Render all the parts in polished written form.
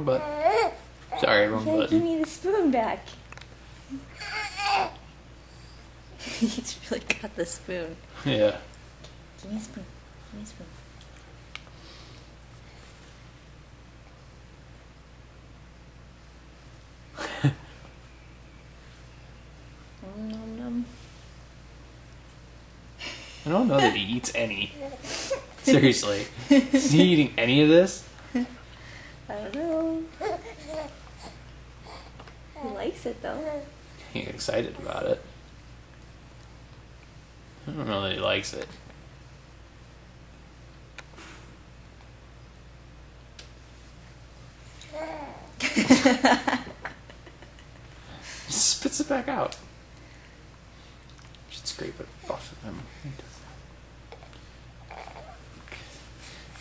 But sorry, wrong Okay, button. give me the spoon back. He's really got the spoon. Yeah. Give me a spoon. Give me a spoon. Nom, nom. I don't know that he eats any. Seriously. Is he eating any of this? I don't know. He likes it though. He's excited about it. I don't know that he likes it. Spits it back out. Should scrape it off of him.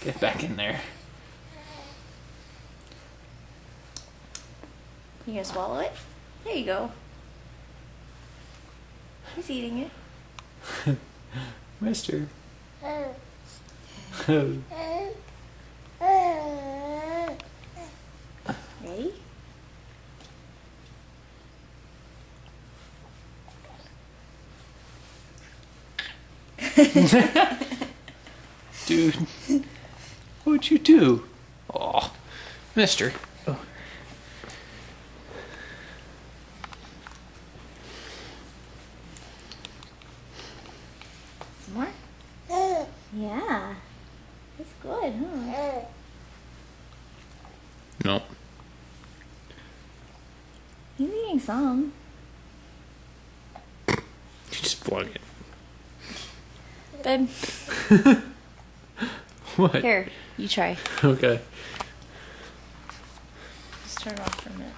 Get back in there. You gonna swallow it? There you go. He's eating it. Mister. Ready? Dude. What'd you do? Aw. Mister. Oh. Some more? Yeah. It's good, huh? Nope. He's eating some. You just plug it. Babe, What? here, you try. Okay. Just turn it off for a minute.